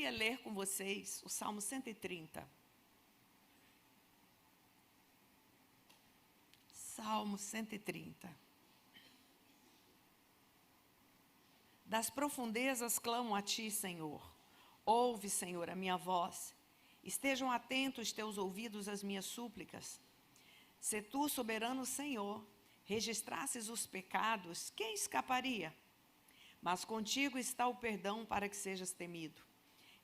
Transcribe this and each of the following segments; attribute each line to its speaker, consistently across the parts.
Speaker 1: queria ler com vocês o Salmo 130. Salmo 130. Das profundezas clamo a ti, Senhor. Ouve, Senhor, a minha voz. Estejam atentos teus ouvidos às minhas súplicas. Se tu, soberano Senhor, registrasses os pecados, quem escaparia? Mas contigo está o perdão para que sejas temido.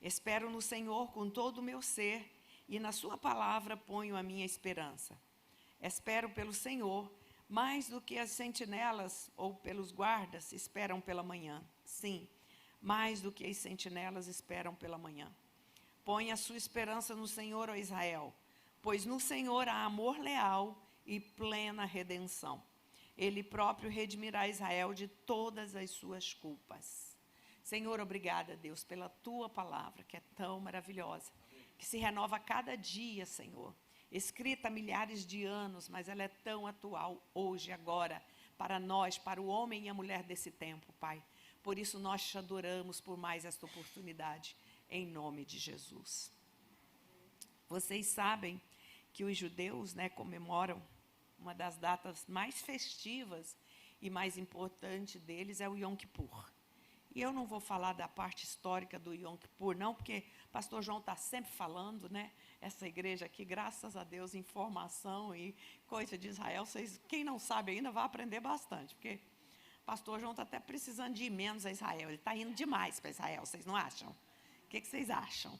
Speaker 1: Espero no Senhor com todo o meu ser, e na sua palavra ponho a minha esperança. Espero pelo Senhor, mais do que as sentinelas ou pelos guardas esperam pela manhã. Sim, mais do que as sentinelas esperam pela manhã. Põe a sua esperança no Senhor, ó Israel, pois no Senhor há amor leal e plena redenção. Ele próprio redimirá Israel de todas as suas culpas. Senhor, obrigada, Deus, pela tua palavra, que é tão maravilhosa, que se renova a cada dia, Senhor. Escrita há milhares de anos, mas ela é tão atual hoje, agora, para nós, para o homem e a mulher desse tempo, Pai. Por isso nós te adoramos por mais esta oportunidade, em nome de Jesus. Vocês sabem que os judeus, comemoram uma das datas mais festivas e mais importante deles é o Yom Kippur. E eu não vou falar da parte histórica do Yom Kippur, não, porque o pastor João está sempre falando, essa igreja aqui, graças a Deus, informação e coisa de Israel, quem não sabe ainda vai aprender bastante, porque o pastor João está até precisando de ir menos a Israel, ele está indo demais para Israel, vocês não acham? O que vocês acham?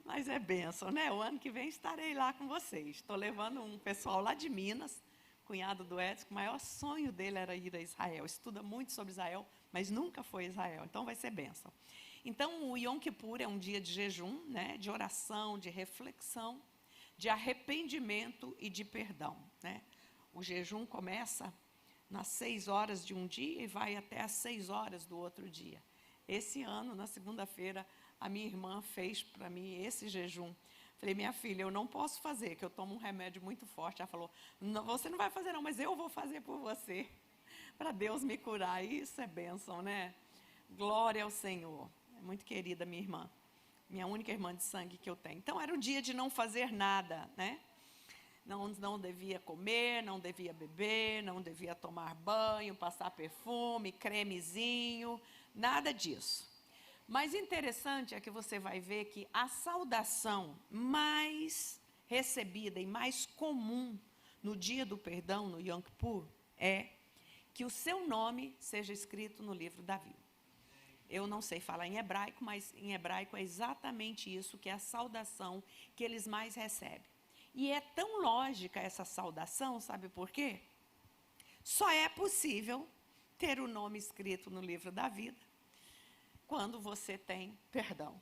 Speaker 1: Mas é bênção, O ano que vem estarei lá com vocês, estou levando um pessoal lá de Minas, cunhado do Edson, o maior sonho dele era ir a Israel, estuda muito sobre Israel, mas nunca foi a Israel, então vai ser bênção. Então, o Yom Kippur é um dia de jejum, de oração, de reflexão, de arrependimento e de perdão. O jejum começa nas 6 horas de um dia e vai até às 6 horas do outro dia. Esse ano, na segunda-feira, a minha irmã fez para mim esse jejum. Falei, minha filha, eu não posso fazer, que eu tomo um remédio muito forte. Ela falou, não, você não vai fazer não, mas eu vou fazer por você, para Deus me curar. Isso é bênção, Glória ao Senhor. É muito querida minha irmã, minha única irmã de sangue que eu tenho. Então, era o dia de não fazer nada, Não devia comer, não devia beber, não devia tomar banho, passar perfume, cremezinho, nada disso. Mas interessante é que você vai ver que a saudação mais recebida e mais comum no dia do perdão, no Yom Kippur, é que o seu nome seja escrito no livro da vida. Eu não sei falar em hebraico, mas em hebraico é exatamente isso, que é a saudação que eles mais recebem. E é tão lógica essa saudação, sabe por quê? Só é possível ter o nome escrito no livro da vida quando você tem perdão.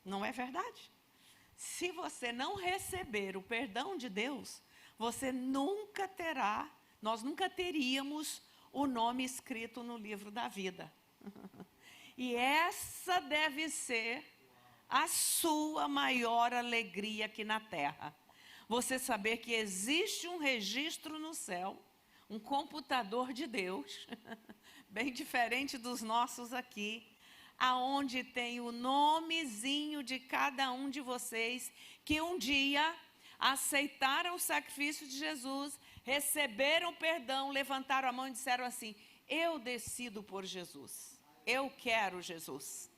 Speaker 1: Não é verdade? Se você não receber o perdão de Deus, você nunca terá, nós nunca teríamos o nome escrito no livro da vida. E essa deve ser a sua maior alegria aqui na terra. Você saber que existe um registro no céu, um computador de Deus, bem diferente dos nossos aqui, aonde tem o nomezinho de cada um de vocês que um dia aceitaram o sacrifício de Jesus, receberam perdão, levantaram a mão e disseram assim, eu decido por Jesus, eu quero Jesus.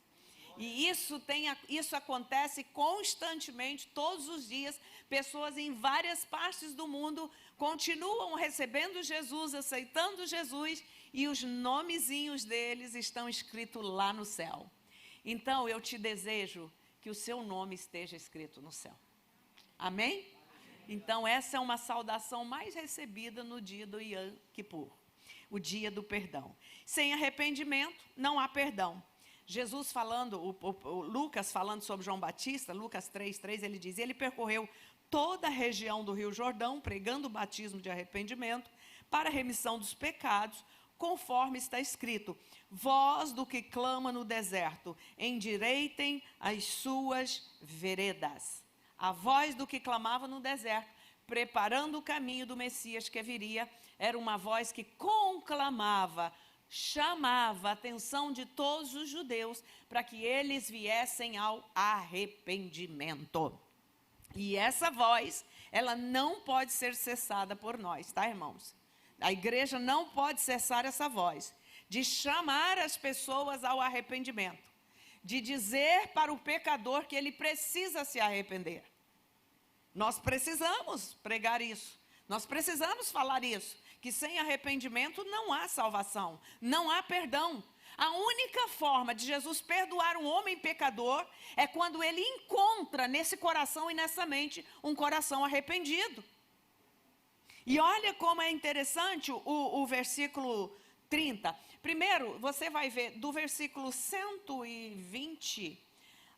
Speaker 1: E isso acontece constantemente, todos os dias. Pessoas em várias partes do mundo continuam recebendo Jesus, aceitando Jesus, e os nomezinhos deles estão escritos lá no céu. Então, eu te desejo que o seu nome esteja escrito no céu. Amém? Então, essa é uma saudação mais recebida no dia do Yom Kippur, o dia do perdão. Sem arrependimento, não há perdão. Jesus falando, Lucas falando sobre João Batista, Lucas 3:3, ele diz, ele percorreu toda a região do Rio Jordão, pregando o batismo de arrependimento para a remissão dos pecados, conforme está escrito, voz do que clama no deserto, endireitem as suas veredas. A voz do que clamava no deserto, preparando o caminho do Messias que viria, era uma voz que conclamava, chamava a atenção de todos os judeus para que eles viessem ao arrependimento. E essa voz, ela não pode ser cessada por nós, tá, irmãos? A igreja não pode cessar essa voz de chamar as pessoas ao arrependimento, de dizer para o pecador que ele precisa se arrepender. Nós precisamos pregar isso, nós precisamos falar isso, que sem arrependimento não há salvação, não há perdão. A única forma de Jesus perdoar um homem pecador é quando ele encontra nesse coração e nessa mente um coração arrependido. E olha como é interessante o versículo 30. Primeiro, você vai ver do versículo 120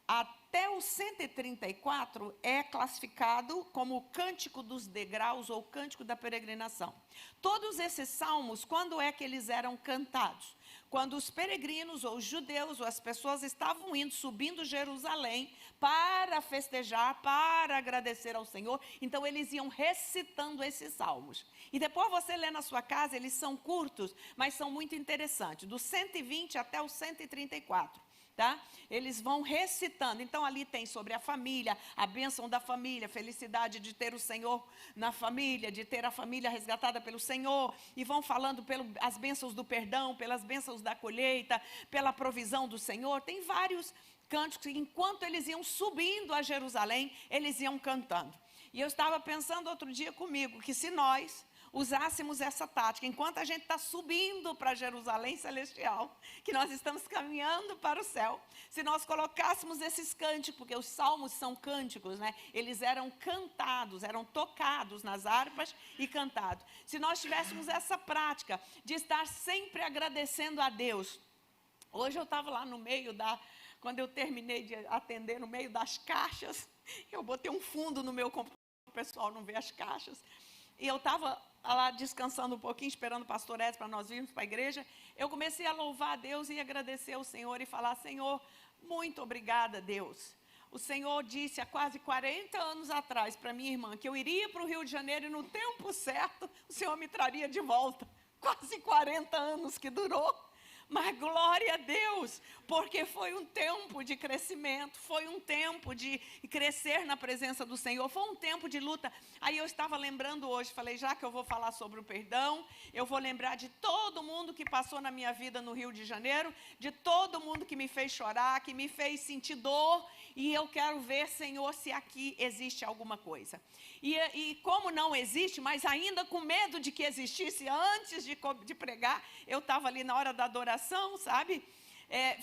Speaker 1: até o 134 é classificado como o cântico dos degraus ou cântico da peregrinação. Todos esses salmos, quando é que eles eram cantados? Quando os peregrinos ou os judeus ou as pessoas estavam subindo Jerusalém para festejar, para agradecer ao Senhor, então eles iam recitando esses salmos. E depois você lê na sua casa, eles são curtos, mas são muito interessantes, do 120 até o 134. Tá? Eles vão recitando, então ali tem sobre a família, a bênção da família, felicidade de ter o Senhor na família, de ter a família resgatada pelo Senhor, e vão falando pelas bênçãos do perdão, pelas bênçãos da colheita, pela provisão do Senhor. Tem vários cânticos, enquanto eles iam subindo a Jerusalém, eles iam cantando. E eu estava pensando outro dia comigo, que se nós usássemos essa tática, enquanto a gente está subindo para Jerusalém celestial, que nós estamos caminhando para o céu, se nós colocássemos esses cânticos, porque os salmos são cânticos, né? Eles eram cantados, eram tocados nas harpas e cantados. Se nós tivéssemos essa prática de estar sempre agradecendo a Deus. Hoje eu estava lá no meio quando eu terminei de atender, no meio das caixas, eu botei um fundo no meu computador, o pessoal não vê as caixas, e eu estava lá descansando um pouquinho, esperando o pastor Edson para nós virmos para a igreja. Eu comecei a louvar a Deus e agradecer ao Senhor e falar: Senhor, muito obrigada, Deus. O Senhor disse há quase 40 anos atrás para minha irmã que eu iria para o Rio de Janeiro e no tempo certo o Senhor me traria de volta. Quase 40 anos que durou. Mas glória a Deus, porque foi um tempo de crescimento, foi um tempo de crescer na presença do Senhor, foi um tempo de luta. Aí eu estava lembrando hoje, falei, já que eu vou falar sobre o perdão, eu vou lembrar de todo mundo que passou na minha vida no Rio de Janeiro, de todo mundo que me fez chorar, que me fez sentir dor, e eu quero ver, Senhor, se aqui existe alguma coisa. E como não existe, mas ainda com medo de que existisse, antes de pregar, eu estava ali na hora da adoração, sabe?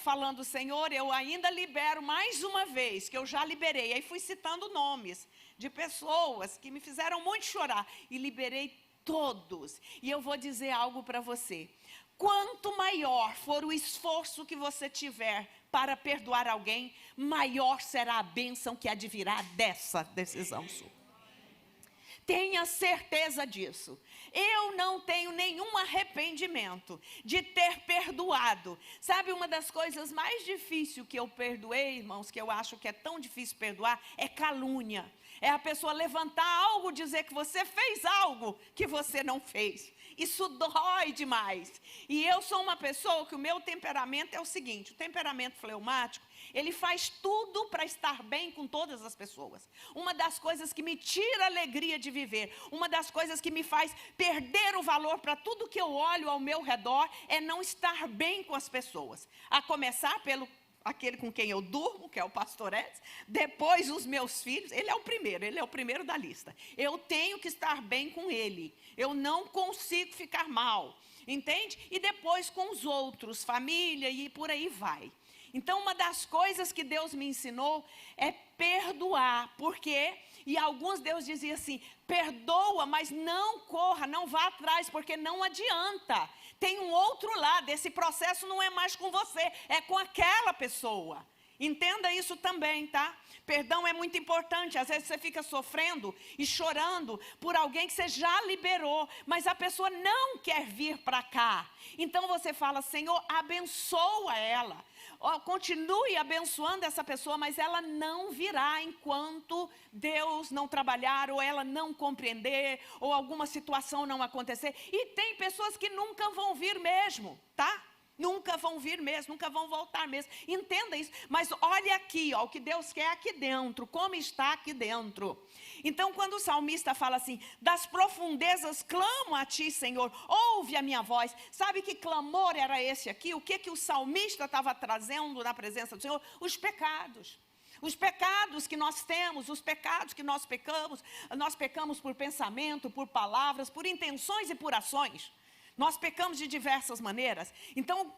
Speaker 1: Falando, Senhor, eu ainda libero mais uma vez, que eu já liberei. Aí fui citando nomes de pessoas que me fizeram muito chorar, e liberei todos. E eu vou dizer algo para você. Quanto maior for o esforço que você tiver para perdoar alguém, maior será a bênção que advirá dessa decisão sua. Tenha certeza disso. Eu não tenho nenhum arrependimento de ter perdoado. Sabe, uma das coisas mais difíceis que eu perdoei, irmãos, que eu acho que é tão difícil perdoar, é calúnia. É a pessoa levantar algo, dizer que você fez algo que você não fez. Isso dói demais. E eu sou uma pessoa que o meu temperamento é o seguinte, o temperamento fleumático, ele faz tudo para estar bem com todas as pessoas. Uma das coisas que me tira a alegria de viver, uma das coisas que me faz perder o valor para tudo que eu olho ao meu redor, é não estar bem com as pessoas. A começar pelo aquele com quem eu durmo, que é o pastor Edson, depois os meus filhos, ele é o primeiro da lista. Eu tenho que estar bem com ele, eu não consigo ficar mal, entende? E depois com os outros, família e por aí vai. Então, uma das coisas que Deus me ensinou é perdoar, porque, e alguns Deus dizia assim, perdoa, mas não corra, não vá atrás, porque não adianta. Tem um outro lado, esse processo não é mais com você, é com aquela pessoa. Entenda isso também, tá? Perdão é muito importante. Às vezes você fica sofrendo e chorando por alguém que você já liberou, mas a pessoa não quer vir para cá. Então você fala, Senhor, abençoa ela. continue abençoando essa pessoa, mas ela não virá enquanto Deus não trabalhar, ou ela não compreender, ou alguma situação não acontecer. E tem pessoas que nunca vão vir mesmo, tá? Nunca vão vir mesmo, nunca vão voltar mesmo. Entenda isso. Mas olha aqui, ó, o que Deus quer aqui dentro, como está aqui dentro. Então, quando o salmista fala assim, das profundezas clamo a ti, Senhor, ouve a minha voz. Sabe que clamor era esse aqui? O que o salmista estava trazendo na presença do Senhor? Os pecados. Os pecados que nós temos, os pecados que nós pecamos por pensamento, por palavras, por intenções e por ações. Nós pecamos de diversas maneiras. Então,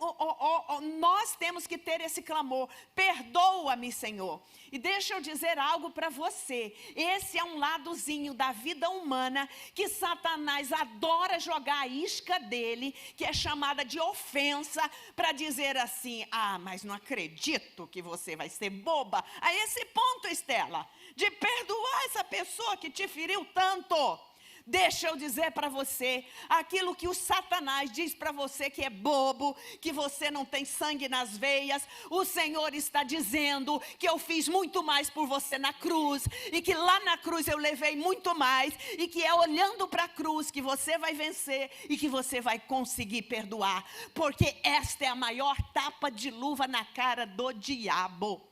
Speaker 1: nós temos que ter esse clamor. Perdoa-me, Senhor. E deixa eu dizer algo para você. Esse é um ladozinho da vida humana que Satanás adora jogar a isca dele, que é chamada de ofensa, para dizer assim, mas não acredito que você vai ser boba. A esse ponto, Estela, de perdoar essa pessoa que te feriu tanto. Deixa eu dizer para você, aquilo que o Satanás diz para você que é bobo, que você não tem sangue nas veias, o Senhor está dizendo que eu fiz muito mais por você na cruz, e que lá na cruz eu levei muito mais, e que é olhando para a cruz que você vai vencer, e que você vai conseguir perdoar, porque esta é a maior tapa de luva na cara do diabo.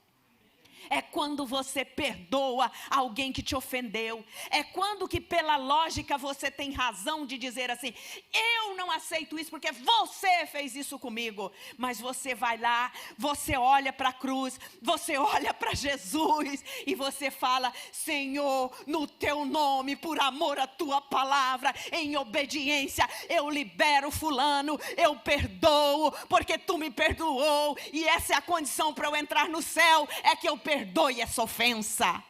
Speaker 1: É quando você perdoa alguém que te ofendeu. É quando que pela lógica você tem razão de dizer assim, eu não aceito isso porque você fez isso comigo. Mas você vai lá, você olha para a cruz, você olha para Jesus e você fala, Senhor, no teu nome, por amor à tua palavra, em obediência, eu libero fulano, eu perdoo, porque tu me perdoou. E essa é a condição para eu entrar no céu, é que eu perdoe essa ofensa.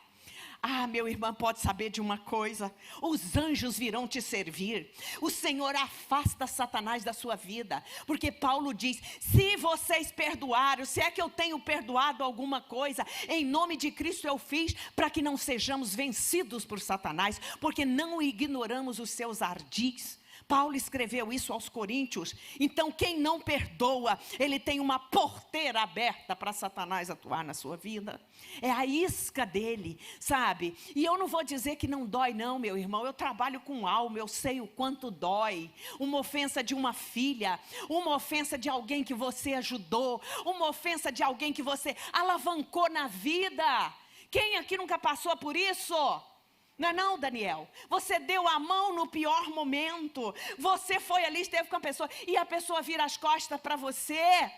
Speaker 1: Meu irmão, pode saber de uma coisa, os anjos virão te servir. O Senhor afasta Satanás da sua vida, porque Paulo diz, se vocês perdoaram, se é que eu tenho perdoado alguma coisa, em nome de Cristo eu fiz, para que não sejamos vencidos por Satanás, porque não ignoramos os seus ardis. Paulo escreveu isso aos Coríntios. Então quem não perdoa, ele tem uma porteira aberta para Satanás atuar na sua vida. É a isca dele, sabe? E eu não vou dizer que não dói não, meu irmão. Eu trabalho com alma, eu sei o quanto dói. Uma ofensa de uma filha, uma ofensa de alguém que você ajudou, uma ofensa de alguém que você alavancou na vida. Quem aqui nunca passou por isso? Não é não, Daniel? Você deu a mão no pior momento. Você foi ali, esteve com a pessoa, e a pessoa vira as costas para você.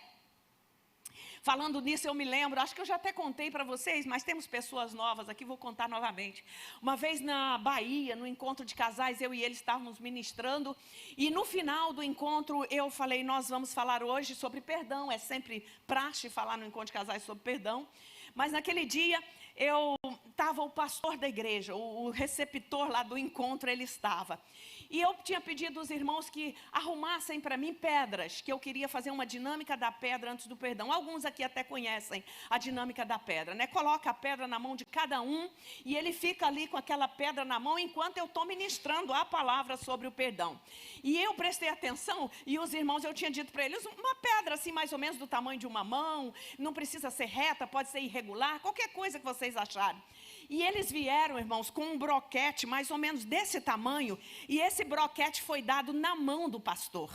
Speaker 1: Falando nisso, eu me lembro, acho que eu já até contei para vocês, mas temos pessoas novas aqui, vou contar novamente. Uma vez na Bahia, no encontro de casais, eu e ele estávamos ministrando, e no final do encontro eu falei, nós vamos falar hoje sobre perdão. É sempre praxe falar no encontro de casais sobre perdão. Mas naquele dia, estava o pastor da igreja, o receptor lá do encontro, ele estava. E eu tinha pedido aos irmãos que arrumassem para mim pedras, que eu queria fazer uma dinâmica da pedra antes do perdão. Alguns aqui até conhecem a dinâmica da pedra, né? Coloca a pedra na mão de cada um, e ele fica ali com aquela pedra na mão, enquanto eu estou ministrando a palavra sobre o perdão. E eu prestei atenção, e os irmãos, eu tinha dito para eles, uma pedra assim mais ou menos do tamanho de uma mão, não precisa ser reta, pode ser irregular, qualquer coisa que vocês acharem. E eles vieram, irmãos, com um broquete mais ou menos desse tamanho, e esse broquete foi dado na mão do pastor.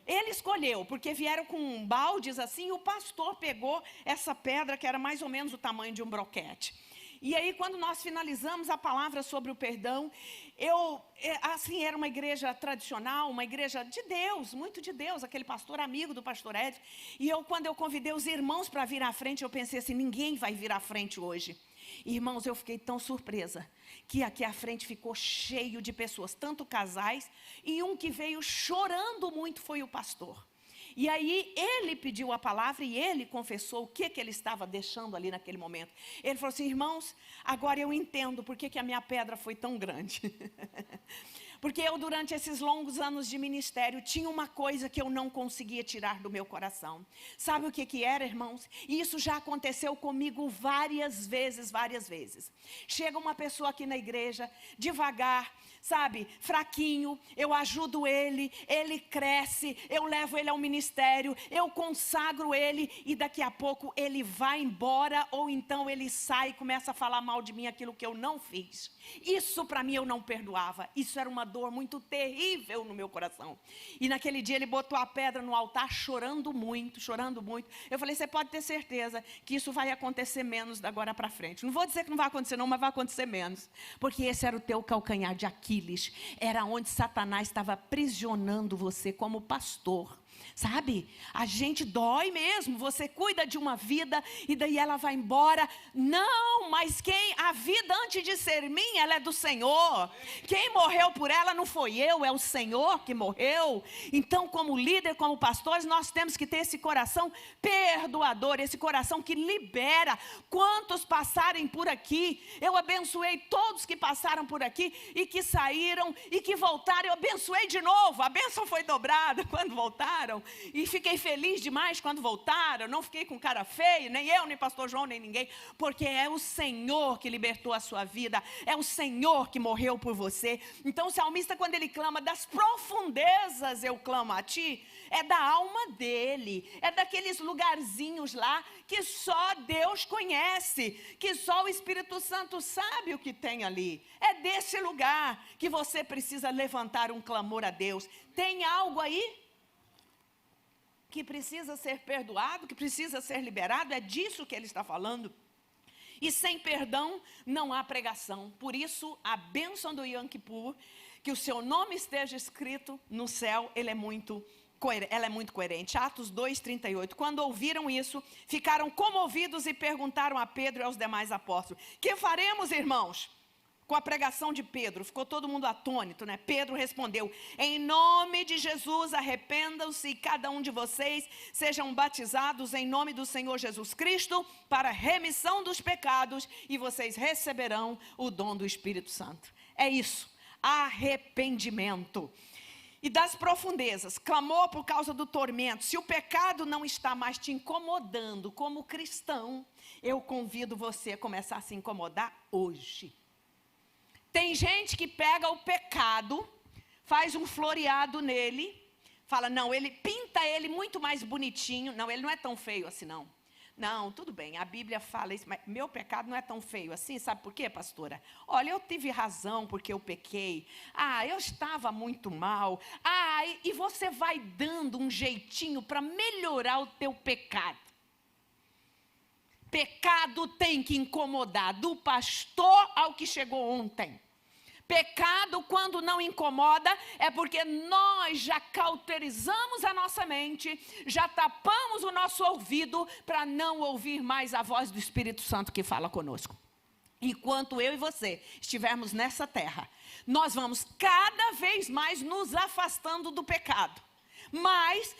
Speaker 1: Ele escolheu, porque vieram com baldes assim, e o pastor pegou essa pedra que era mais ou menos o tamanho de um broquete. E aí, quando nós finalizamos a palavra sobre o perdão, assim, era uma igreja tradicional, uma igreja de Deus, muito de Deus, aquele pastor amigo do pastor Ed. E quando eu convidei os irmãos para vir à frente, eu pensei assim, ninguém vai vir à frente hoje. Irmãos, eu fiquei tão surpresa, que aqui à frente ficou cheio de pessoas, tanto casais, e um que veio chorando muito foi o pastor. E aí ele pediu a palavra e ele confessou o que ele estava deixando ali naquele momento. Ele falou assim, irmãos, agora eu entendo por que a minha pedra foi tão grande. Porque eu, durante esses longos anos de ministério, tinha uma coisa que eu não conseguia tirar do meu coração. Sabe o que era, irmãos? E isso já aconteceu comigo várias vezes, várias vezes. Chega uma pessoa aqui na igreja, devagar, sabe, fraquinho, eu ajudo ele cresce, eu levo ele ao ministério, eu consagro ele, e daqui a pouco ele vai embora, ou então ele sai e começa a falar mal de mim, aquilo que eu não fiz. Isso para mim eu não perdoava, isso era uma dor muito terrível no meu coração. E naquele dia ele botou a pedra no altar chorando muito, chorando muito. Eu falei, você pode ter certeza que isso vai acontecer menos da agora para frente. Não vou dizer que não vai acontecer não, mas vai acontecer menos. Porque esse era o teu calcanhar de Aquiles, era onde Satanás estava aprisionando você como pastor. Sabe, a gente dói mesmo, você cuida de uma vida e daí ela vai embora. Não, mas a vida antes de ser minha, ela é do Senhor. Quem morreu por ela não foi eu, é o Senhor que morreu. Então, como líder, como pastores, nós temos que ter esse coração perdoador, esse coração que libera. Quantos passarem por aqui, eu abençoei todos que passaram por aqui e que saíram e que voltaram, eu abençoei de novo, a bênção foi dobrada quando voltaram. E fiquei feliz demais quando voltaram, não fiquei com cara feia, nem eu, nem pastor João, nem ninguém, porque é o Senhor que libertou a sua vida, é o Senhor que morreu por você. Então o salmista, quando ele clama, das profundezas eu clamo a ti, é da alma dele, é daqueles lugarzinhos lá que só Deus conhece, que só o Espírito Santo sabe o que tem ali. É desse lugar que você precisa levantar um clamor a Deus. Tem algo aí que precisa ser perdoado, que precisa ser liberado, é disso que ele está falando. E sem perdão não há pregação. Por isso, a bênção do Yom Kippur, que o seu nome esteja escrito no céu, ela é muito coerente. Atos 2:38. Quando ouviram isso, ficaram comovidos e perguntaram a Pedro e aos demais apóstolos: que faremos, irmãos? Com a pregação de Pedro, ficou todo mundo atônito, né? Pedro respondeu: em nome de Jesus, arrependam-se e cada um de vocês sejam batizados em nome do Senhor Jesus Cristo para remissão dos pecados e vocês receberão o dom do Espírito Santo. É isso, arrependimento. E das profundezas, clamou por causa do tormento. Se o pecado não está mais te incomodando como cristão, eu convido você a começar a se incomodar hoje. Tem gente que pega o pecado, faz um floreado nele, fala, não, ele pinta ele muito mais bonitinho. Não, ele não é tão feio assim, não. Não, tudo bem, a Bíblia fala isso, mas meu pecado não é tão feio assim, sabe por quê, pastora? Olha, eu tive razão porque eu pequei. Eu estava muito mal. E você vai dando um jeitinho para melhorar o teu pecado. Pecado tem que incomodar, do pastor ao que chegou ontem. Pecado, quando não incomoda, é porque nós já cauterizamos a nossa mente, já tapamos o nosso ouvido para não ouvir mais a voz do Espírito Santo que fala conosco. Enquanto eu e você estivermos nessa terra, nós vamos cada vez mais nos afastando do pecado. Mas,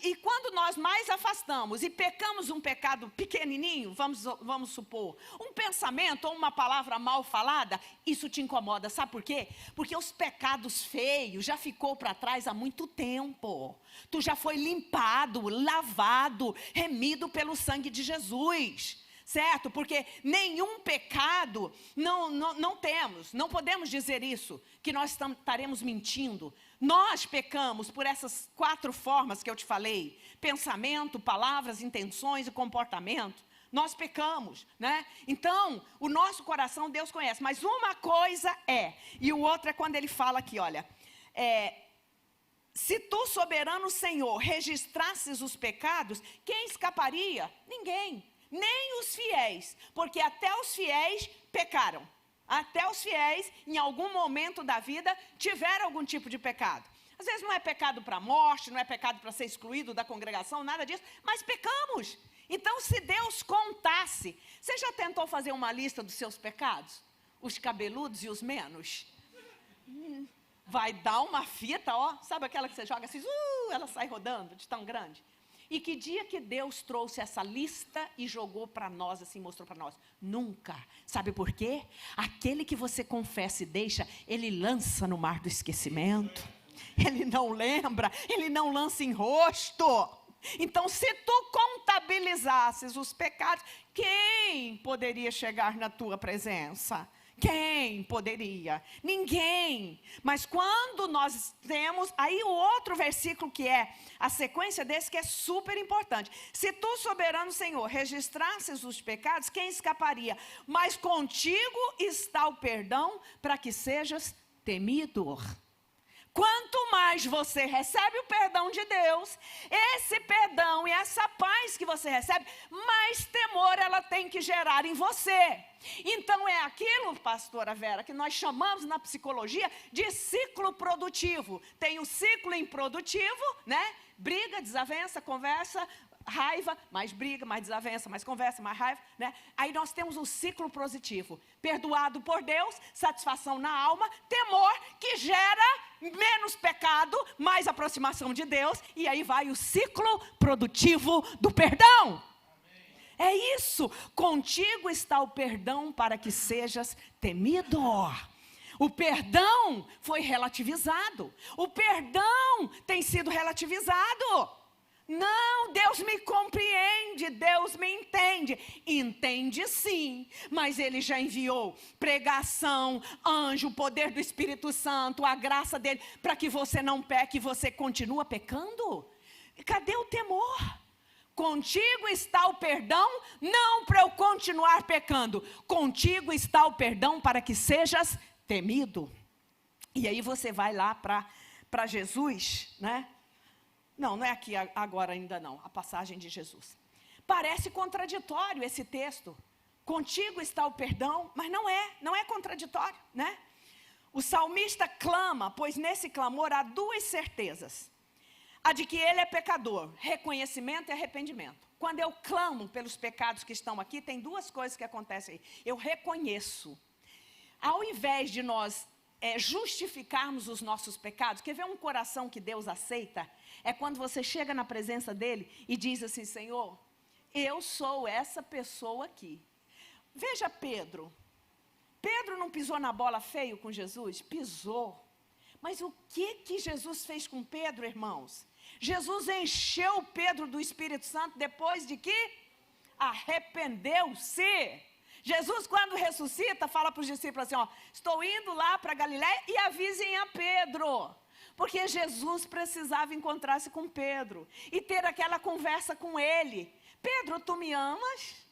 Speaker 1: e quando nós mais afastamos e pecamos um pecado pequenininho, vamos supor, um pensamento ou uma palavra mal falada, isso te incomoda, sabe por quê? Porque os pecados feios já ficou para trás há muito tempo. Tu já foi limpado, lavado, remido pelo sangue de Jesus. Certo? Porque nenhum pecado não temos, não podemos dizer isso, que nós estaremos mentindo. Nós pecamos por essas 4 formas que eu te falei: pensamento, palavras, intenções e comportamento. Nós pecamos, né? Então, o nosso coração Deus conhece, mas uma coisa e o outro é quando ele fala aqui, olha, se tu, soberano Senhor, registrasses os pecados, quem escaparia? Ninguém. Nem os fiéis, porque até os fiéis pecaram. Até os fiéis, em algum momento da vida, tiveram algum tipo de pecado. Às vezes não é pecado para a morte, não é pecado para ser excluído da congregação, nada disso, mas pecamos. Então, se Deus contasse, você já tentou fazer uma lista dos seus pecados? Os cabeludos e os menos? Vai dar uma fita, sabe aquela que você joga assim, ela sai rodando de tão grande? E que dia que Deus trouxe essa lista e jogou para nós, assim, mostrou para nós? Nunca. Sabe por quê? Aquele que você confessa e deixa, ele lança no mar do esquecimento. Ele não lembra, ele não lança em rosto. Então, se tu contabilizasses os pecados, quem poderia chegar na tua presença? Quem poderia? Ninguém. Mas quando nós temos, aí o outro versículo que é a sequência desse, que é super importante. Se tu, soberano Senhor, registrasses os pecados, quem escaparia? Mas contigo está o perdão para que sejas temido. Quanto mais você recebe o perdão de Deus, esse perdão e essa paz que você recebe, mais temor ela tem que gerar em você. Então é aquilo, pastora Vera, que nós chamamos na psicologia de ciclo produtivo. Tem o ciclo improdutivo, né? Briga, desavença, conversa, raiva, mais briga, mais desavença, mais conversa, mais raiva, né? Aí nós temos um ciclo positivo. Perdoado por Deus, satisfação na alma, temor que gera menos pecado, mais aproximação de Deus, e aí vai o ciclo produtivo do perdão. É isso. Contigo está o perdão para que sejas temido. O perdão foi relativizado. O perdão tem sido relativizado. Não, Deus me compreende, Deus me entende. Entende sim, mas Ele já enviou pregação, anjo, o poder do Espírito Santo, a graça dEle, para que você não peque e você continua pecando. Cadê o temor? Contigo está o perdão, não para eu continuar pecando. Contigo está o perdão para que sejas temido. E aí você vai lá para Jesus, né? Não é aqui agora ainda não, a passagem de Jesus. Parece contraditório esse texto. Contigo está o perdão, mas não é contraditório, né? O salmista clama, pois nesse clamor há duas certezas. A de que ele é pecador, reconhecimento e arrependimento. Quando eu clamo pelos pecados que estão aqui, tem duas coisas que acontecem aí. Eu reconheço. Ao invés de nós justificarmos os nossos pecados, quer ver um coração que Deus aceita? É quando você chega na presença dEle e diz assim, Senhor, eu sou essa pessoa aqui. Veja Pedro. Pedro não pisou na bola feio com Jesus? Pisou. Mas o que Jesus fez com Pedro, irmãos? Jesus encheu Pedro do Espírito Santo depois de que arrependeu-se. Jesus, quando ressuscita, fala para os discípulos assim, ó, estou indo lá para Galiléia e avisem a Pedro. Porque Jesus precisava encontrar-se com Pedro e ter aquela conversa com ele. Pedro, tu me amas?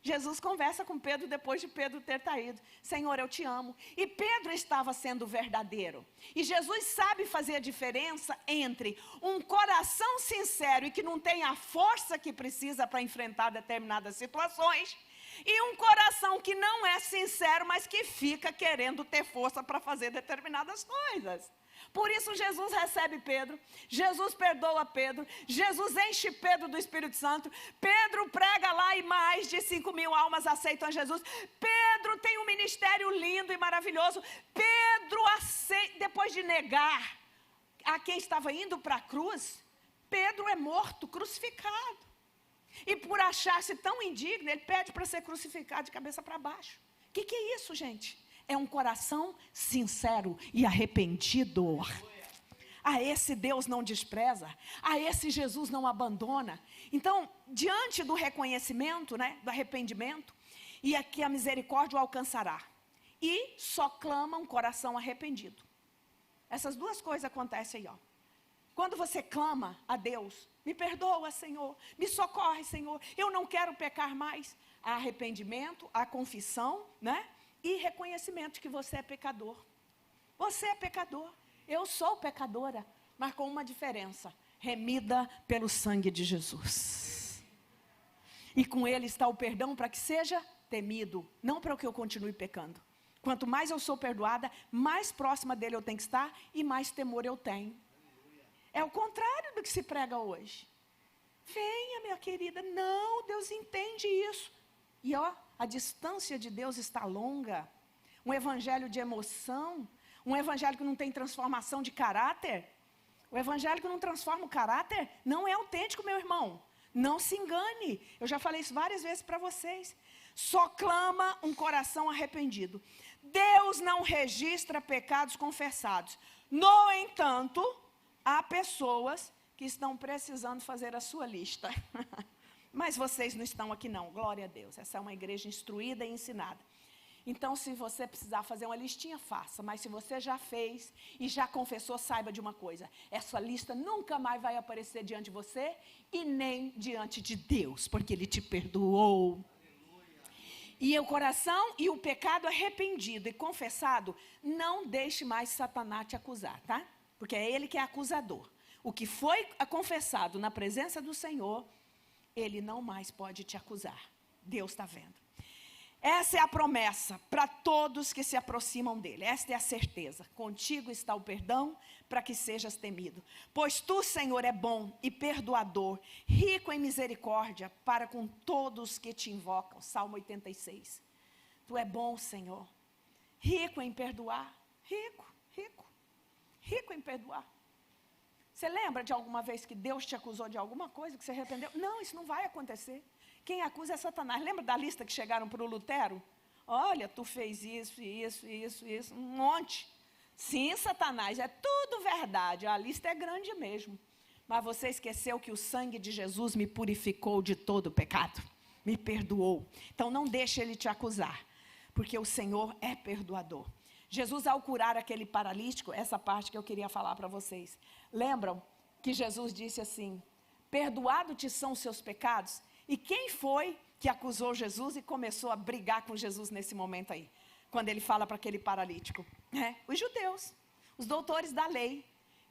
Speaker 1: Jesus conversa com Pedro depois de Pedro ter traído. Senhor, eu te amo. E Pedro estava sendo verdadeiro. E Jesus sabe fazer a diferença entre um coração sincero e que não tem a força que precisa para enfrentar determinadas situações, e um coração que não é sincero, mas que fica querendo ter força para fazer determinadas coisas. Por isso Jesus recebe Pedro, Jesus perdoa Pedro, Jesus enche Pedro do Espírito Santo, Pedro prega lá e mais de 5.000 almas aceitam a Jesus, Pedro tem um ministério lindo e maravilhoso, Pedro aceita, depois de negar a quem estava indo para a cruz, Pedro é morto, crucificado, e por achar-se tão indigno, ele pede para ser crucificado de cabeça para baixo. O que é isso, gente? É um coração sincero e arrependido. A esse Deus não despreza, a esse Jesus não abandona. Então, diante do reconhecimento, né, do arrependimento, e aqui a misericórdia o alcançará. E só clama um coração arrependido. Essas duas coisas acontecem aí, ó. Quando você clama a Deus, me perdoa, Senhor, me socorre, Senhor, eu não quero pecar mais. Há arrependimento, há confissão, né? E reconhecimento que você é pecador. Você é pecador, eu sou pecadora, mas com uma diferença, remida pelo sangue de Jesus. E com ele está o perdão para que seja temido, não para que eu continue pecando. Quanto mais eu sou perdoada, mais próxima dele eu tenho que estar e mais temor eu tenho. É o contrário do que se prega hoje. Venha, minha querida, não, Deus entende isso. E ó, a distância de Deus está longa. Um evangelho de emoção, um evangelho que não tem transformação de caráter.
Speaker 2: O evangélico não transforma o caráter, não é autêntico, meu irmão. Não se engane. Eu já falei isso várias vezes para vocês. Só clama um coração arrependido. Deus não registra pecados confessados. No entanto, há pessoas que estão precisando fazer a sua lista. Mas vocês não estão aqui não, glória a Deus. Essa é uma igreja instruída e ensinada. Então, se você precisar fazer uma listinha, faça. Mas se você já fez e já confessou, saiba de uma coisa. Essa lista nunca mais vai aparecer diante de você e nem diante de Deus, porque Ele te perdoou. E o coração e o pecado arrependido e confessado, não deixe mais Satanás te acusar, tá? Porque é ele que é acusador. O que foi confessado na presença do Senhor, ele não mais pode te acusar. Deus está vendo. Essa é a promessa para todos que se aproximam dele. Esta é a certeza. Contigo está o perdão para que sejas temido. Pois tu, Senhor, é bom e perdoador, rico em misericórdia para com todos que te invocam. Salmo 86. Tu é bom, Senhor, rico em perdoar. Rico em perdoar. Você lembra de alguma vez que Deus te acusou de alguma coisa, que você arrependeu? Não, isso não vai acontecer. Quem acusa é Satanás. Lembra da lista que chegaram para o Lutero? Olha, tu fez isso, um monte. Sim, Satanás, é tudo verdade. A lista é grande mesmo. Mas você esqueceu que o sangue de Jesus me purificou de todo o pecado. Me perdoou. Então não deixe ele te acusar. Porque o Senhor é perdoador. Jesus, ao curar aquele paralítico, essa parte que eu queria falar para vocês. Lembram que Jesus disse assim: perdoado-te são os seus pecados? E quem foi que acusou Jesus e começou a brigar com Jesus nesse momento aí? Quando ele fala para aquele paralítico. Os judeus, os doutores da lei.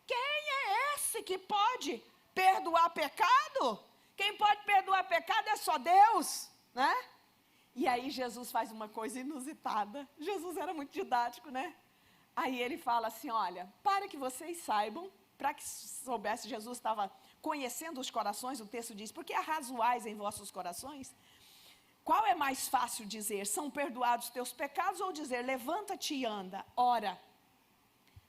Speaker 2: Quem é esse que pode perdoar pecado? Quem pode perdoar pecado é só Deus, né? E aí Jesus faz uma coisa inusitada. Jesus era muito didático, né? Aí ele fala assim, olha, para que vocês saibam, para que soubesse, Jesus estava conhecendo os corações, o texto diz, porque arrazoais em vossos corações? Qual é mais fácil dizer, são perdoados teus pecados, ou dizer, levanta-te e anda? Ora,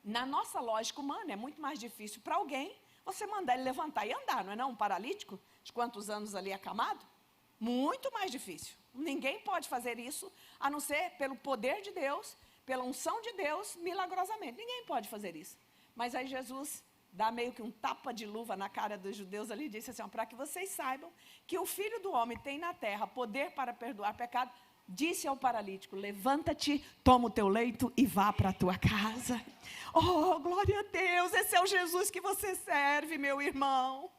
Speaker 2: na nossa lógica humana, é muito mais difícil para alguém, você mandar ele levantar e andar, não é não? Um paralítico, de quantos anos ali acamado? Muito mais difícil. Ninguém pode fazer isso, a não ser pelo poder de Deus, pela unção de Deus, milagrosamente. Ninguém pode fazer isso. Mas aí Jesus dá meio que um tapa de luva na cara dos judeus ali, e disse assim, para que vocês saibam que o Filho do Homem tem na terra poder para perdoar pecado, disse ao paralítico, levanta-te, toma o teu leito e vá para a tua casa. Oh, glória a Deus, esse é o Jesus que você serve, meu irmão.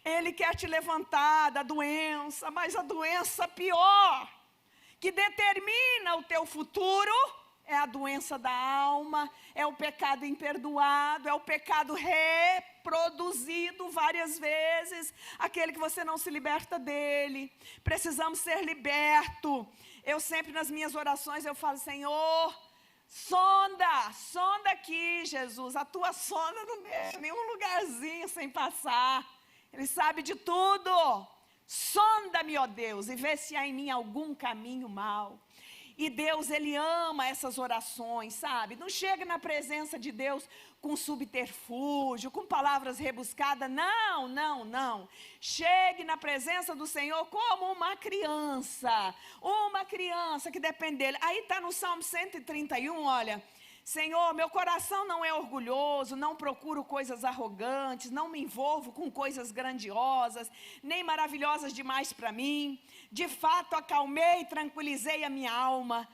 Speaker 2: Ele quer te levantar da doença, mas a doença pior, que determina o teu futuro, é a doença da alma, é o pecado imperdoado, é o pecado reproduzido várias vezes, aquele que você não se liberta dele. Precisamos ser libertos. Eu sempre nas minhas orações eu falo, Senhor, sonda aqui, Jesus, a tua sonda não deixa nenhum lugarzinho sem passar. Ele sabe de tudo. Sonda-me, ó Deus, e vê se há em mim algum caminho mau. E Deus, Ele ama essas orações, sabe? Não chega na presença de Deus com subterfúgio, com palavras rebuscadas. Não. Chegue na presença do Senhor como uma criança que depende dEle. Aí está no Salmo 131, olha. Senhor, meu coração não é orgulhoso, não procuro coisas arrogantes, não me envolvo com coisas grandiosas, nem maravilhosas demais para mim. De fato, acalmei e tranquilizei a minha alma.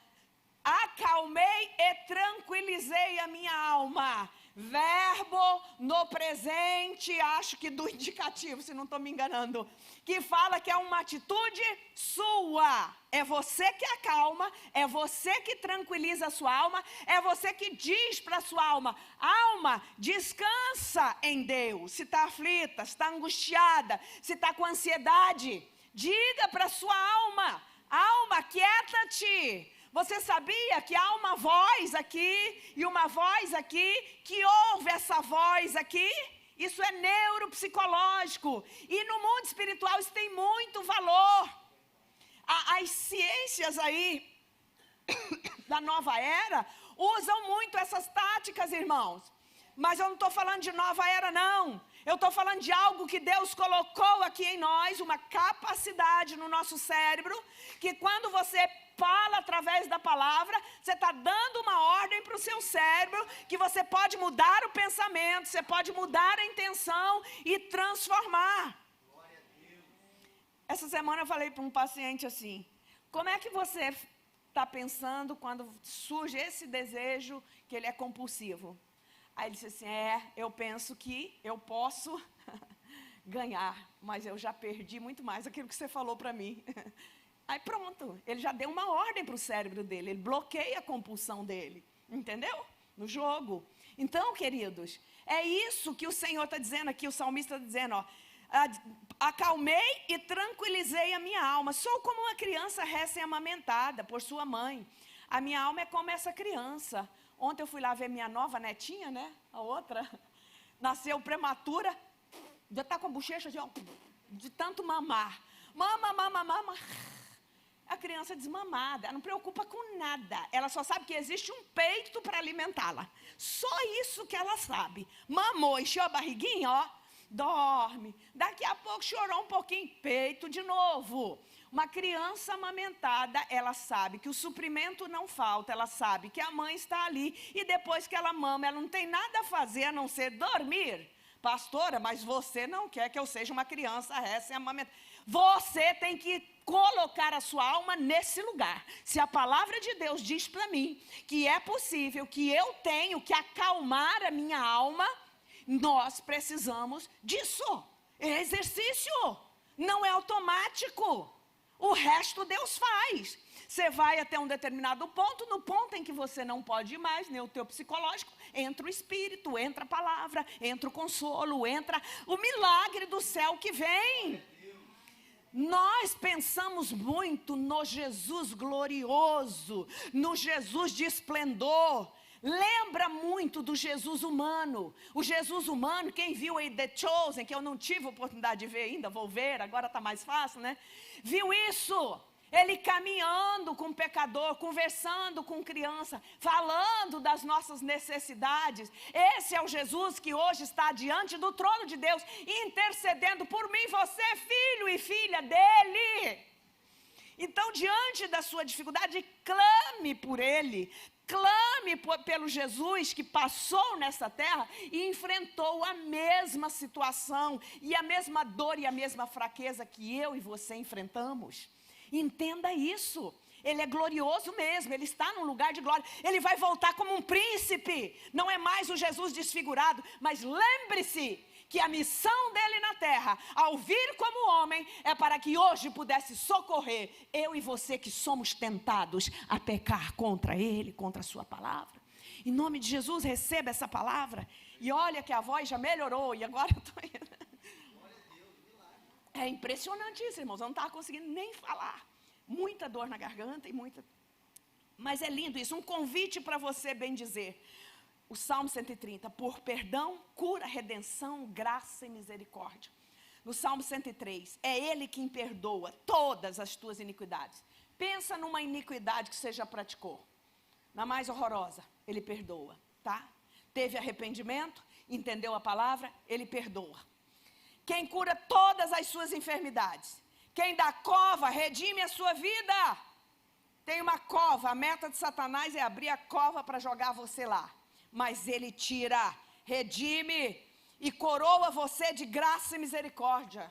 Speaker 2: Acalmei e tranquilizei a minha alma. Verbo no presente, acho que do indicativo, se não estou me enganando, que fala que é uma atitude sua. É você que acalma, é você que tranquiliza a sua alma, é você que diz para a sua alma, alma, descansa em Deus. Se está aflita, se está angustiada, se está com ansiedade, diga para a sua alma, alma, quieta-te. Você sabia que há uma voz aqui e uma voz aqui que ouve essa voz aqui? Isso é neuropsicológico. E no mundo espiritual isso tem muito valor. As ciências aí da nova era usam muito essas táticas, irmãos. Mas eu não estou falando de nova era, não. Eu estou falando de algo que Deus colocou aqui em nós, uma capacidade no nosso cérebro, que quando você fala através da palavra, você está dando uma ordem para o seu cérebro, que você pode mudar o pensamento, você pode mudar a intenção e transformar. Essa semana eu falei para um paciente assim, como é que você está pensando quando surge esse desejo que ele é compulsivo? Aí ele disse assim, eu penso que eu posso ganhar, mas eu já perdi muito mais aquilo que você falou para mim. Aí pronto, ele já deu uma ordem para o cérebro dele, ele bloqueia a compulsão dele, entendeu? No jogo. Então, queridos, é isso que o Senhor está dizendo aqui, o salmista está dizendo, ó, acalmei e tranquilizei a minha alma, sou como uma criança recém-amamentada por sua mãe, a minha alma é como essa criança. Ontem eu fui lá ver minha nova netinha, né, a outra, nasceu prematura, já está com a bochecha de tanto mamar, mama. A criança desmamada, ela não preocupa com nada, ela só sabe que existe um peito para alimentá-la, só isso que ela sabe. Mamou, encheu a barriguinha, ó, dorme, daqui a pouco chorou um pouquinho, peito de novo. Uma criança amamentada, ela sabe que o suprimento não falta, ela sabe que a mãe está ali, e depois que ela mama, ela não tem nada a fazer a não ser dormir. Pastora, mas você não quer que eu seja uma criança recém-amamentada. Você tem que colocar a sua alma nesse lugar. Se a palavra de Deus diz para mim que é possível, que eu tenho que acalmar a minha alma, nós precisamos disso. É exercício, não é automático. O resto Deus faz. Você vai até um determinado ponto, no ponto em que você não pode ir mais, nem o teu psicológico, entra o Espírito, entra a palavra, entra o consolo, entra o milagre do céu que vem. Nós pensamos muito no Jesus glorioso, no Jesus de esplendor. Lembra muito do Jesus humano. O Jesus humano, quem viu aí The Chosen, que eu não tive oportunidade de ver ainda, vou ver, agora está mais fácil, né? Viu isso? Ele caminhando com o pecador, conversando com criança, falando das nossas necessidades. Esse é o Jesus que hoje está diante do trono de Deus, intercedendo por mim, você, filho e filha dele. Então, diante da sua dificuldade, clame por ele. Clame pelo Jesus que passou nessa terra e enfrentou a mesma situação, e a mesma dor e a mesma fraqueza que eu e você enfrentamos. Entenda isso, ele é glorioso mesmo, ele está num lugar de glória, ele vai voltar como um príncipe, não é mais o Jesus desfigurado, mas lembre-se que a missão dele na terra, ao vir como homem, é para que hoje pudesse socorrer eu e você que somos tentados a pecar contra ele, contra a sua palavra. Em nome de Jesus, receba essa palavra, e olha que a voz já melhorou, e agora eu estou indo. É impressionante isso, irmãos, eu não estava conseguindo nem falar. Muita dor na garganta e muita... Mas é lindo isso, um convite para você bem dizer. O Salmo 130, por perdão, cura, redenção, graça e misericórdia. No Salmo 103, é Ele quem perdoa todas as tuas iniquidades. Pensa numa iniquidade que você já praticou. Na mais horrorosa, Ele perdoa, tá? Teve arrependimento, entendeu a palavra, Ele perdoa. Quem cura todas as suas enfermidades. Quem dá cova, redime a sua vida. Tem uma cova, a meta de Satanás é abrir a cova para jogar você lá. Mas ele tira, redime e coroa você de graça e misericórdia.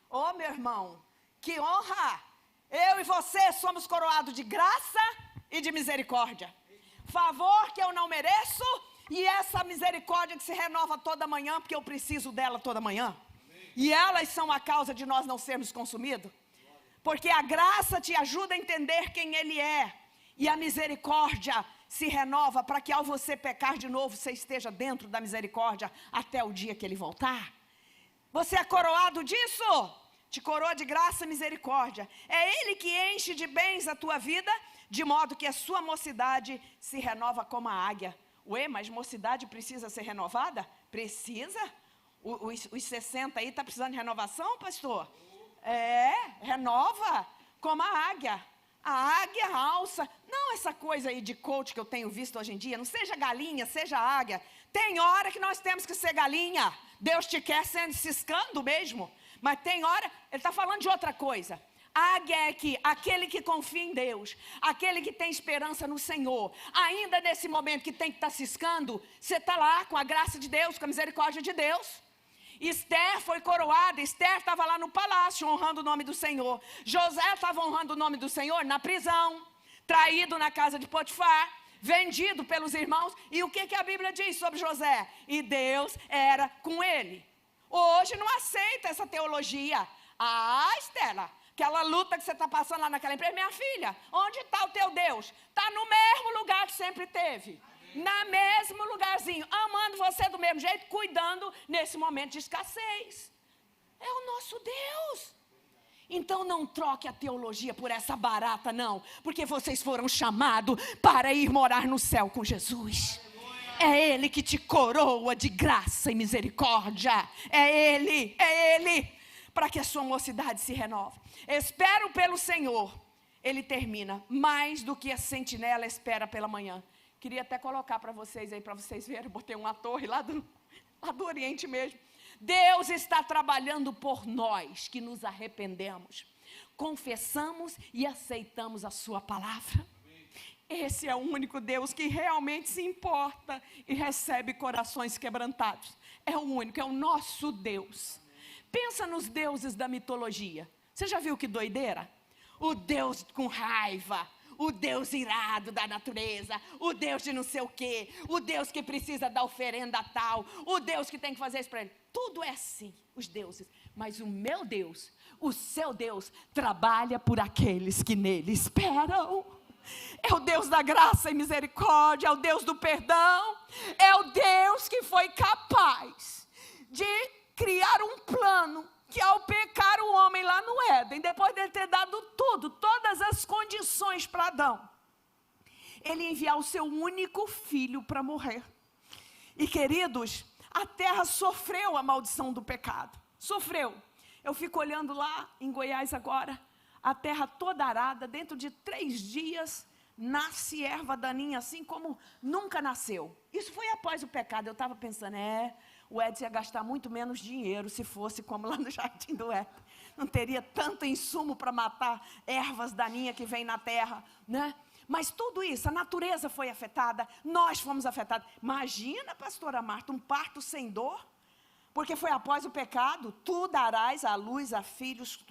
Speaker 2: Ô meu irmão, que honra! Eu e você somos coroados de graça e de misericórdia. Favor que eu não mereço, e essa misericórdia que se renova toda manhã, porque eu preciso dela toda manhã. E elas são a causa de nós não sermos consumidos. Porque a graça te ajuda a entender quem Ele é. E a misericórdia se renova para que ao você pecar de novo, você esteja dentro da misericórdia até o dia que Ele voltar. Você é coroado disso? Te coroa de graça e misericórdia. É Ele que enche de bens a tua vida, de modo que a sua mocidade se renova como a águia. Ué, mas mocidade precisa ser renovada? Precisa? Os 60 aí está precisando de renovação, pastor? Renova como a águia. A águia alça. Não essa coisa aí de coach que eu tenho visto hoje em dia. Não seja galinha, seja águia. Tem hora que nós temos que ser galinha. Deus te quer sendo ciscando mesmo. Mas tem hora, ele está falando de outra coisa. Águia é que aquele que confia em Deus, aquele que tem esperança no Senhor, ainda nesse momento que tem que estar ciscando, você está lá com a graça de Deus, com a misericórdia de Deus. Esther foi coroada, Esther estava lá no palácio honrando o nome do Senhor. José estava honrando o nome do Senhor na prisão, traído na casa de Potifar, vendido pelos irmãos. E o que a Bíblia diz sobre José? E Deus era com ele. Hoje não aceita essa teologia. Ah, Estela, aquela luta que você está passando lá naquela empresa, minha filha, onde está o teu Deus? Está no mesmo lugar que sempre teve. Na mesmo lugarzinho, amando você do mesmo jeito, cuidando nesse momento de escassez. É o nosso Deus. Então não troque a teologia por essa barata, não. Porque vocês foram chamados para ir morar no céu com Jesus. É Ele que te coroa de graça e misericórdia. É Ele. Para que a sua mocidade se renove. Espero pelo Senhor. Ele termina. Mais do que a sentinela espera pela manhã. Queria até colocar para vocês aí, para vocês verem. Botei uma torre lá do Oriente mesmo. Deus está trabalhando por nós que nos arrependemos. Confessamos e aceitamos a sua palavra. Esse é o único Deus que realmente se importa e recebe corações quebrantados. É o único, é o nosso Deus. Pensa nos deuses da mitologia. Você já viu que doideira? O Deus com raiva, o Deus irado da natureza, o Deus de não sei o quê, o Deus que precisa da oferenda tal, o Deus que tem que fazer isso para ele. Tudo é assim, os deuses. Mas o meu Deus, o seu Deus, trabalha por aqueles que nele esperam. É o Deus da graça e misericórdia, é o Deus do perdão, é o Deus que foi capaz de criar um plano que ao pecar o homem lá no Éden, depois de ele ter dado tudo, todas as condições para Adão, ele enviar o seu único filho para morrer. E queridos, a terra sofreu a maldição do pecado, sofreu. Eu fico olhando lá em Goiás agora, a terra toda arada, dentro de 3 dias, nasce erva daninha assim como nunca nasceu. Isso foi após o pecado. Eu estava pensando, o Edson ia gastar muito menos dinheiro se fosse como lá no Jardim do Éden. Não teria tanto insumo para matar ervas daninhas que vem na terra, né? Mas tudo isso, a natureza foi afetada, nós fomos afetados. Imagina, pastora Marta, um parto sem dor? Porque foi após o pecado, tu darás à luz a filhos,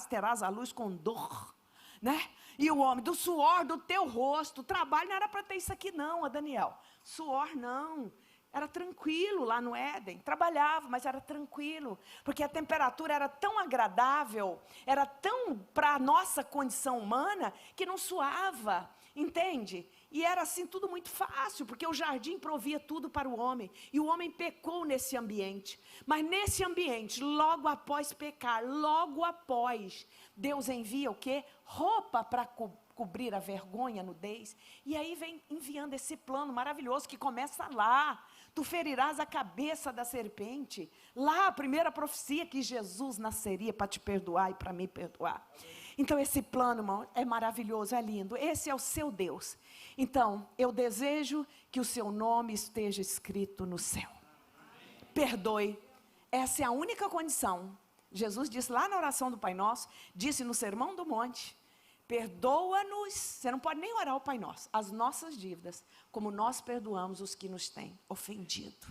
Speaker 2: terás a luz com dor, né? E o homem, do suor do teu rosto, o trabalho não era para ter isso aqui não, Daniel. Suor não, era tranquilo lá no Éden, trabalhava, mas era tranquilo, porque a temperatura era tão agradável, era tão para a nossa condição humana, que não suava, entende? E era assim tudo muito fácil, porque o jardim provia tudo para o homem, e o homem pecou nesse ambiente. Mas nesse ambiente, logo após pecar, logo após, Deus envia o quê? Roupa para cobrir a vergonha, a nudez. E aí vem enviando esse plano maravilhoso que começa lá. Tu ferirás a cabeça da serpente. Lá a primeira profecia que Jesus nasceria para te perdoar e para me perdoar. Então esse plano, irmão, é maravilhoso, é lindo. Esse é o seu Deus. Então, eu desejo que o seu nome esteja escrito no céu. Perdoe. Essa é a única condição. Jesus disse lá na oração do Pai Nosso, disse no Sermão do Monte, perdoa-nos, você não pode nem orar o Pai Nosso, as nossas dívidas, como nós perdoamos os que nos têm ofendido.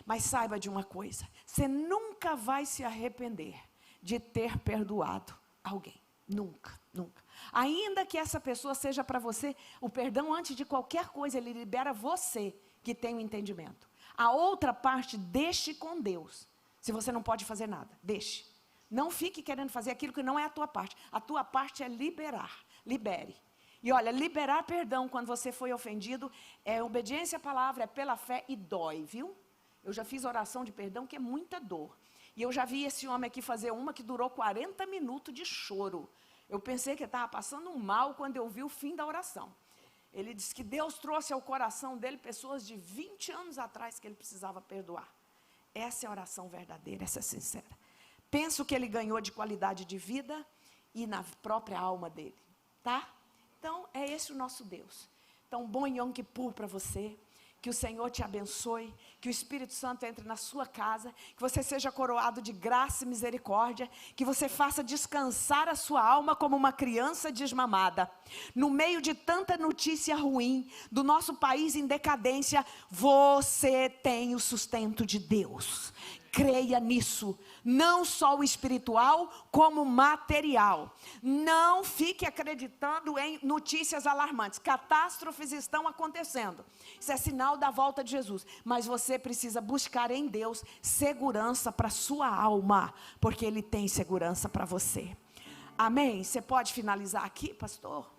Speaker 2: Mas saiba de uma coisa, você nunca vai se arrepender de ter perdoado alguém. Nunca, nunca. Ainda que essa pessoa seja para você, o perdão antes de qualquer coisa, ele libera você que tem o entendimento. A outra parte, deixe com Deus. Se você não pode fazer nada, deixe. Não fique querendo fazer aquilo que não é a tua parte. A tua parte é liberar, libere. E olha, liberar perdão quando você foi ofendido, é obediência à palavra, é pela fé e dói, viu? Eu já fiz oração de perdão que é muita dor. E eu já vi esse homem aqui fazer uma que durou 40 minutos de choro. Eu pensei que ele estava passando um mal quando eu vi o fim da oração. Ele disse que Deus trouxe ao coração dele pessoas de 20 anos atrás que ele precisava perdoar. Essa é a oração verdadeira, essa é sincera. Pensa o que ele ganhou de qualidade de vida e na própria alma dele, tá? Então, é esse o nosso Deus. Então, bom Yom Kippur para você. Que o Senhor te abençoe, que o Espírito Santo entre na sua casa, que você seja coroado de graça e misericórdia, que você faça descansar a sua alma como uma criança desmamada. No meio de tanta notícia ruim, do nosso país em decadência, você tem o sustento de Deus. Creia nisso, não só o espiritual, como o material. Não fique acreditando em notícias alarmantes. Catástrofes estão acontecendo. Isso é sinal da volta de Jesus. Mas você precisa buscar em Deus segurança para a sua alma, porque Ele tem segurança para você. Amém? Você pode finalizar aqui, pastor?